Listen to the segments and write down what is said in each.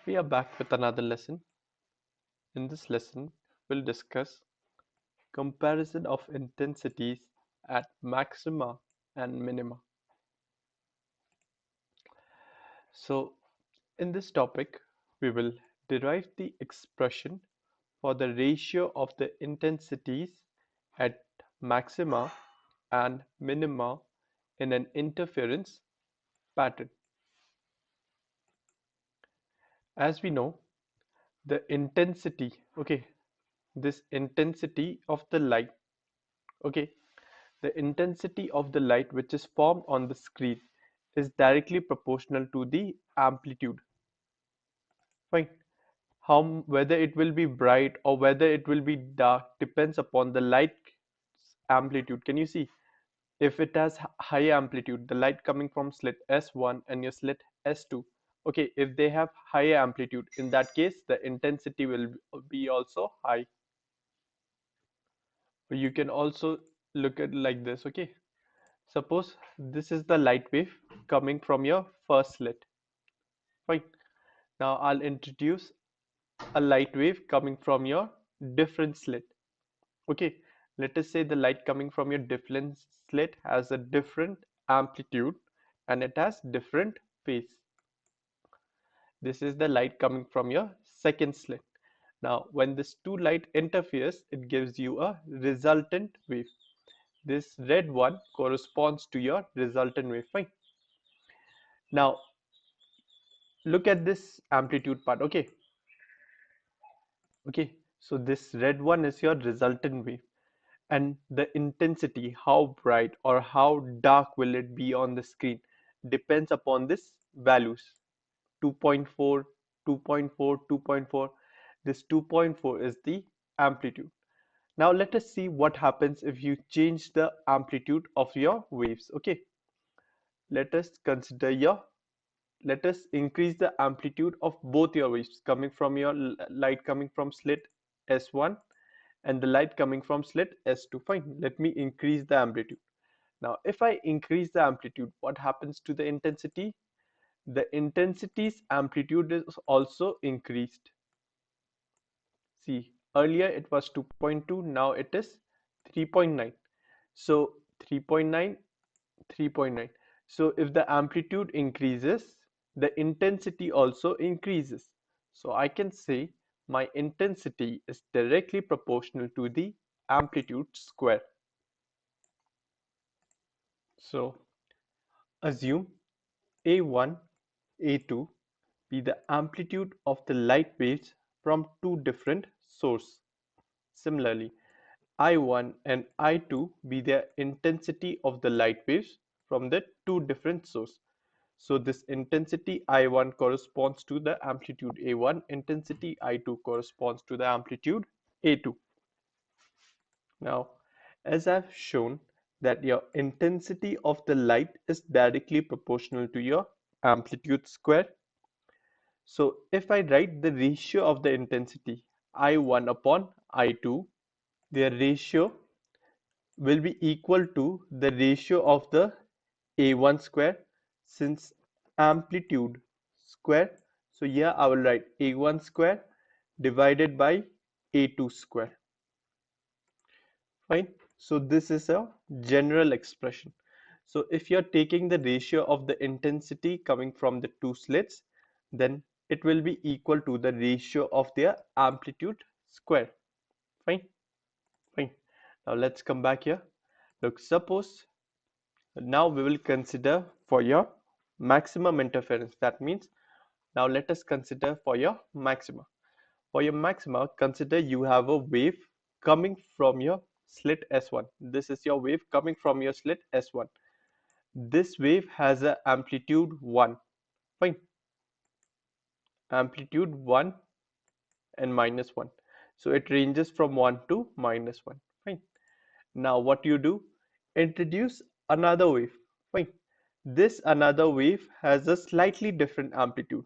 We are back with another lesson. In this lesson, we'll discuss comparison of intensities at maxima and minima. So, in this topic, we will derive the expression for the ratio of the intensities at maxima and minima in an interference pattern. As we know, the intensity, this intensity of the light, okay, the intensity of the light which is formed on the screen is directly proportional to the amplitude. Fine. Whether it will be bright or whether it will be dark depends upon the light amplitude. Can you see? If it has high amplitude, the light coming from slit S1 and your slit S2, okay, if they have higher amplitude, in that case, the intensity will be also high. You can also look at like this, okay? Suppose this is the light wave coming from your first slit. Fine. Now I'll introduce a light wave coming from your different slit. Okay. Let us say the light coming from your different slit has a different amplitude and it has different phase. This is the light coming from your second slit. Now when this two light interferes, it gives you a resultant wave. This red one corresponds to your resultant wave. Fine. Now look at this amplitude part. Okay, so this red one is your resultant wave, and the intensity, how bright or how dark will it be on the screen, depends upon this values. 2.4, 2.4, 2.4. This 2.4 is the amplitude. Now let us see what happens if you change the amplitude of your waves. Okay, let us consider your let us increase the amplitude of both your waves coming from your light coming from slit S1 and the light coming from slit S2. Fine, let me increase the amplitude. Now if I increase the amplitude, what happens to the intensity? The intensity's amplitude is also increased. See, earlier it was 2.2, now it is 3.9. So 3.9, 3.9. So if the amplitude increases, the intensity also increases. So I can say my intensity is directly proportional to the amplitude square. So assume A1, A2 be the amplitude of the light waves from two different sources. Similarly, I1 and I2 be the intensity of the light waves from the two different sources. So this intensity I1 corresponds to the amplitude A1, intensity I2 corresponds to the amplitude A2. Now, as I've shown that your intensity of the light is directly proportional to your amplitude square. So if I write the ratio of the intensity I1 upon I2, their ratio will be equal to the ratio of the A1 square, since amplitude square. So here I will write A1 square divided by A2 square. Fine. So this is a general expression. So if you're taking the ratio of the intensity coming from the two slits, then it will be equal to the ratio of their amplitude square. Fine. Fine. Now let's come back here. Look, suppose now we will consider for your maximum interference. That means now let us consider for your maxima. For your maxima, consider you have a wave coming from your slit S1. This is your wave coming from your slit S1. This wave has a amplitude 1. Fine. Amplitude 1 and minus 1. So it ranges from 1 to minus 1. Fine. Now what you do? Introduce another wave. Fine. This another wave has a slightly different amplitude.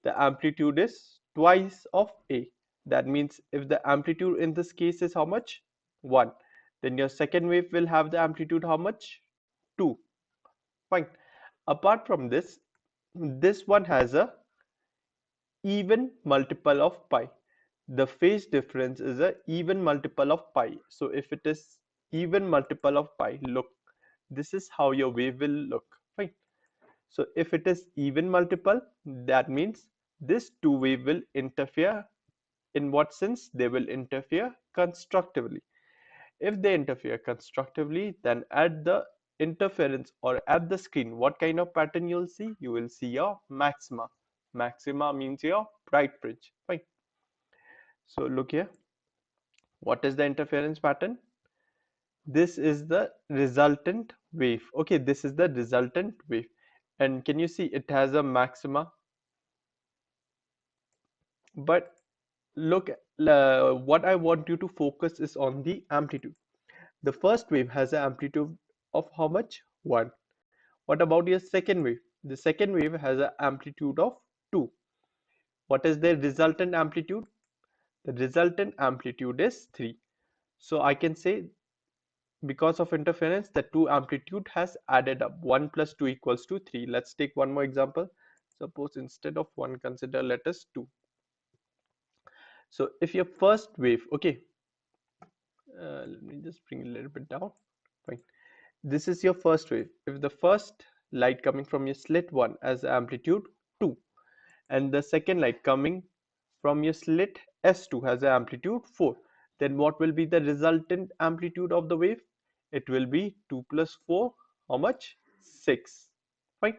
The amplitude is twice of A. That means if the amplitude in this case is how much? 1. Then your second wave will have the amplitude how much? 2. Fine. Apart from this, this one has a even multiple of pi. The phase difference is a even multiple of pi. So if it is even multiple of pi, look, this is how your wave will look, right? So if it is even multiple, that means this two wave will interfere. In what sense? They will interfere constructively. If they interfere constructively, then at the interference or at the screen, what kind of pattern you'll see? You will see your maxima. Maxima means your bright fringe, right? So look here. What is the interference pattern? This is the resultant wave. Okay, this is the resultant wave. And can you see it has a maxima? But look, what I want you to focus is on the amplitude. The first wave has an amplitude of how much? 1. What about your second wave? The second wave has an amplitude of 2. What is the resultant amplitude? The resultant amplitude is 3. So I can say because of interference, the two amplitude has added up. 1 plus 2 equals to 3. Let's take one more example. Suppose instead of 1, consider let us 2. So if your first wave, okay, let me just bring it a little bit down. Fine. This is your first wave. If the first light coming from your slit 1 has amplitude 2, and the second light coming from your slit S2 has an amplitude 4, then what will be the resultant amplitude of the wave? It will be 2 plus 4, how much? 6. Fine.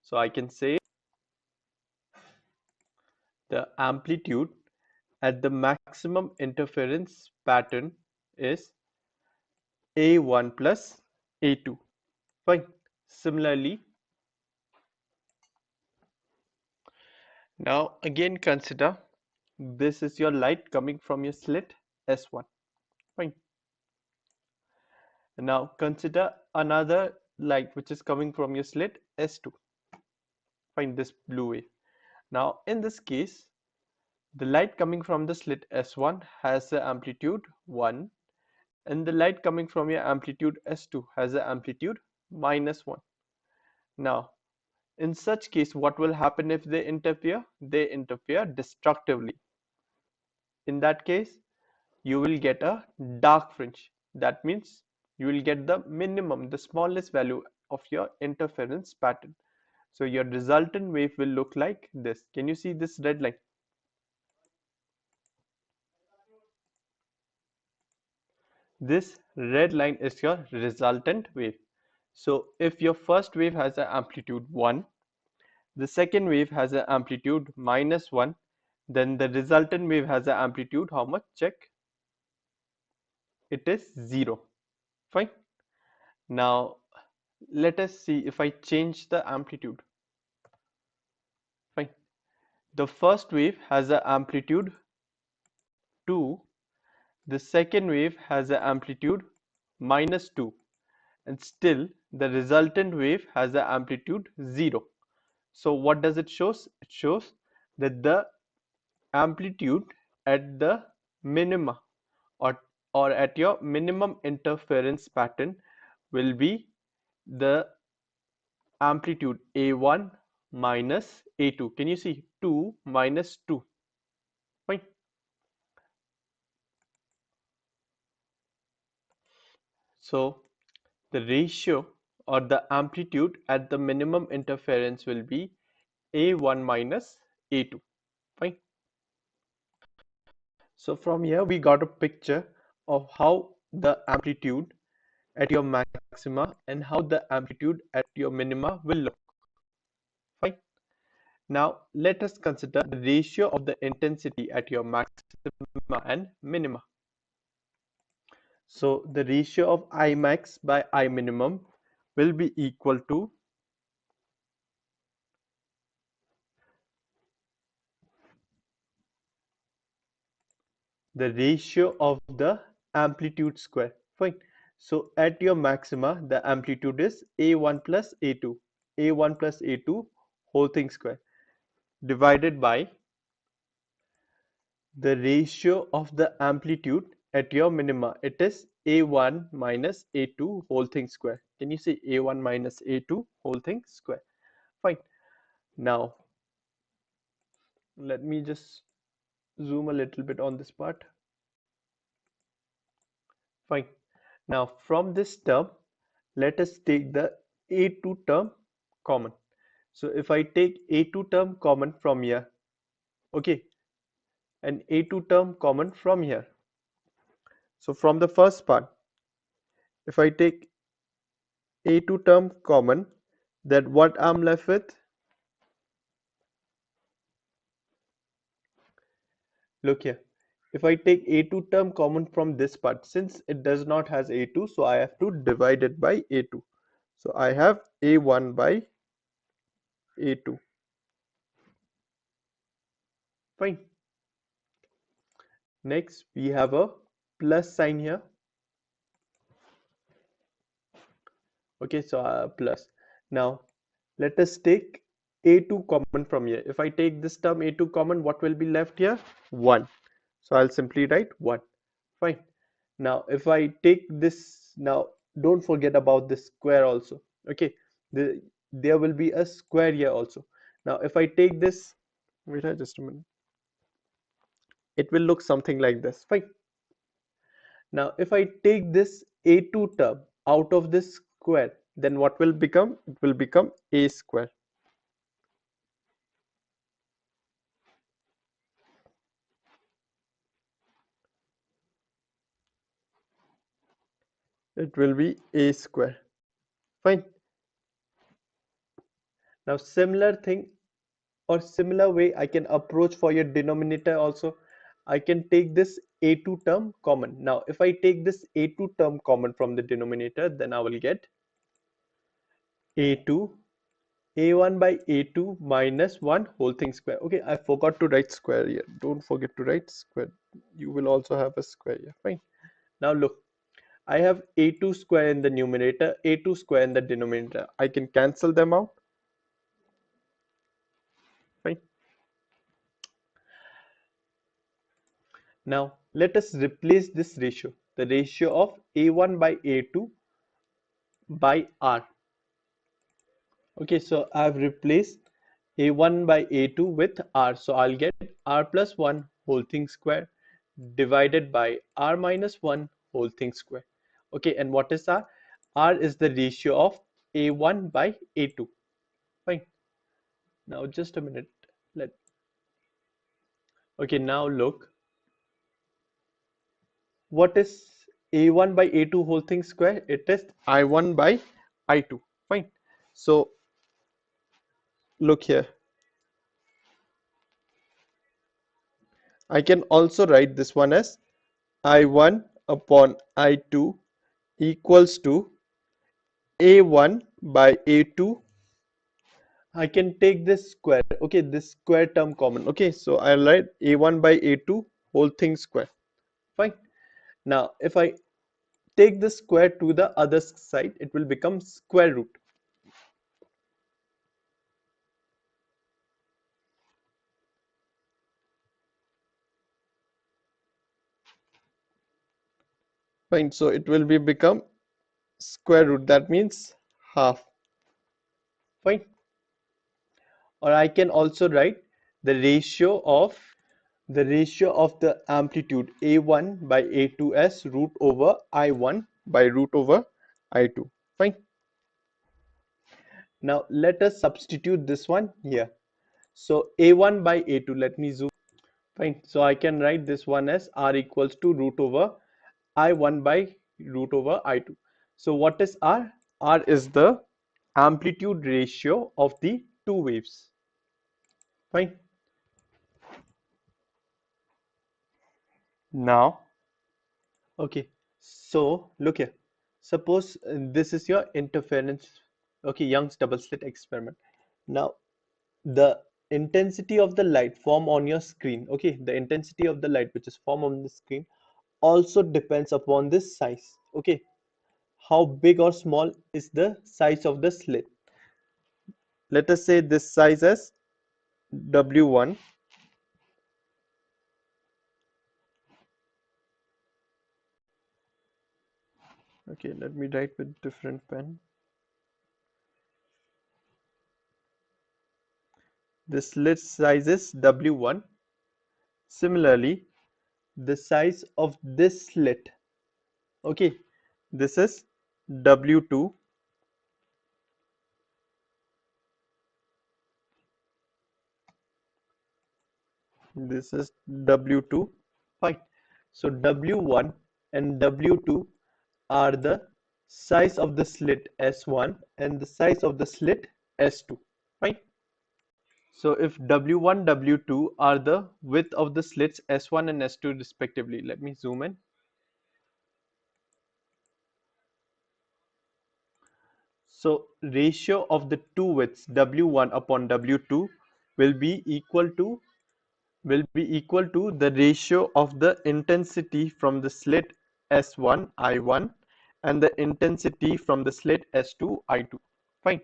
So I can say the amplitude at the maximum interference pattern is A1 plus A2. Fine. Similarly, now again consider this is your light coming from your slit S1. Fine. Now consider another light which is coming from your slit S2. Find this blue wave. Now in this case, the light coming from the slit S1 has the amplitude 1, and the light coming from your amplitude S2 has the amplitude -1. Now in such case, what will happen if they interfere? They interfere destructively. In that case, you will get a dark fringe. That means you will get the minimum, the smallest value of your interference pattern. So your resultant wave will look like this. Can you see this red line? This red line is your resultant wave. So if your first wave has an amplitude 1, the second wave has an amplitude -1, then the resultant wave has an amplitude how much? Check. It is 0. Fine. Now let us see if I change the amplitude. Fine. The first wave has an amplitude 2, the second wave has an amplitude -2, and still the resultant wave has an amplitude 0. So what does it shows? It shows that the amplitude at the minima or, or at your minimum interference pattern will be the amplitude A1 minus A2. Can you see 2 minus 2? Fine. So the ratio or the amplitude at the minimum interference will be A1 minus A2. Fine. So from here we got a picture of how the amplitude at your maxima and how the amplitude at your minima will look. Fine. Now let us consider the ratio of the intensity at your maxima and minima. So the ratio of I max by I minimum will be equal to the ratio of the amplitude square. Fine. So at your maxima, the amplitude is A1 plus A2. A1 plus A2 whole thing square divided by the ratio of the amplitude at your minima. It is A1 minus A2 whole thing square. Can you see A1 minus A2 whole thing square? Fine. Now Let me just zoom a little bit on this part. Fine. Now from this term, let us take the A2 term common. So if I take A2 term common from here, okay, and A2 term common from here. So from the first part, if I take A2 term common, then what I'm left with, look here. If I take A2 term common from this part, since it does not has A2, so I have to divide it by A2. So I have A1 by A2. Fine. Next, we have a plus sign here. Okay, so plus. Now, let us take A2 common from here. If I take this term A2 common, what will be left here? 1. So I'll simply write 1. Fine. Now, if I take this, now don't forget about this square also. Okay, there will be a square here also. Now, if I take this, wait just a minute, it will look something like this. Fine. Now, if I take this A2 term out of this square, then what will become? It will become A square. It will be A square. Fine. Now, similar thing or similar way I can approach for your denominator also. I can take this A2 term common. Now, if I take this A2 term common from the denominator, then I will get A2 A1 by A2 minus 1 whole thing square. Okay, I forgot to write square here. Don't forget to write square. You will also have a square here. Fine. Now look, I have A2 square in the numerator, A2 square in the denominator. I can cancel them out. Fine. Now let us replace this ratio, the ratio of A1 by A2 by R. Okay, so I have replaced A1 by A2 with R. So I'll get R plus 1 whole thing square divided by R minus 1 whole thing square. Okay, and what is R? R is the ratio of A1 by A2. Fine. Now just a minute. Let Okay, now look. What is A1 by A2 whole thing square? It is I1 by I2. Fine. So look here. I can also write this one as I1 upon I2 equals to A1 by A2. I can take this square. Okay, this square term common. Okay, so I'll write A1 by A2 whole thing square. Fine. Now, if I take the square to the other side, it will become square root. Fine, so it will be become square root. That means half. Fine. Or I can also write the ratio of the amplitude A1 by A2 as root over I1 by root over I2. Fine. Now let us substitute this one here. So A1 by A2, let me zoom. Fine. So I can write this one as R equals to root over I1 by root over I2. So what is R? R is the amplitude ratio of the two waves. Fine. Now, okay. So look here. Suppose this is your interference. Okay, Young's double slit experiment. Now, the intensity of the light form on your screen. Okay, the intensity of the light which is formed on the screen also depends upon this size. Okay, how big or small is the size of the slit? Let us say this size as W1. Okay, let me write with different pen. The slit size is W1. Similarly, the size of this slit, okay, this is W2. This is W2. Fine. So W1 and W2 are the size of the slit S1 and the size of the slit S2. Fine. So if W1, W2 are the width of the slits S1 and S2 respectively, let me zoom in. So ratio of the two widths W1 upon W2 will be equal to the ratio of the intensity from the slit S1 I1 and the intensity from the slit S2 I2. Fine.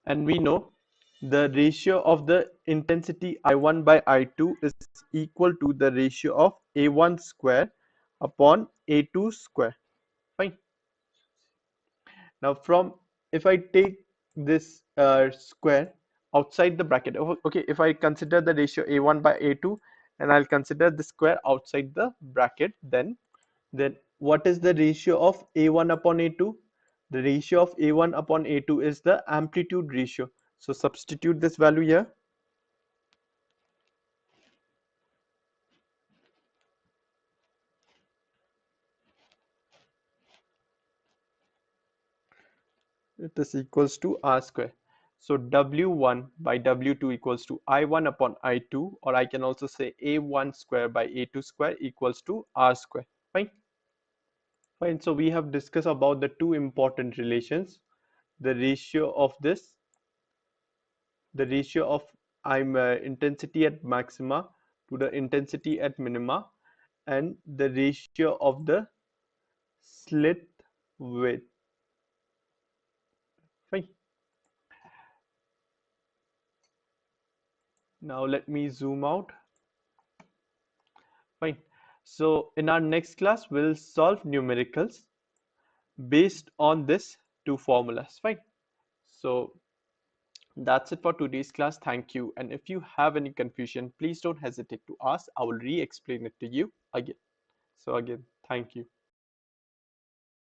And we know the ratio of the intensity I1 by I2 is equal to the ratio of A1 square upon A2 square. Fine. Now from, if I take this square outside the bracket, okay, if I consider the ratio A1 by A2 and I'll consider the square outside the bracket, then what is the ratio of A1 upon A2? The ratio of A1 upon A2 is the amplitude ratio. So substitute this value here. It is equals to R square. So W1 by W2 equals to I1 upon I2, or I can also say A1 square by A2 square equals to R square. Fine. Fine. So we have discussed about the two important relations, the ratio of this, the ratio of intensity at maxima to the intensity at minima, and the ratio of the slit width. Fine. Now let me zoom out. Fine. So in our next class, we'll solve numericals based on this two formulas. Fine. So that's it for today's class. Thank you. And if you have any confusion, please don't hesitate to ask. I will re-explain it to you again. So again, thank you.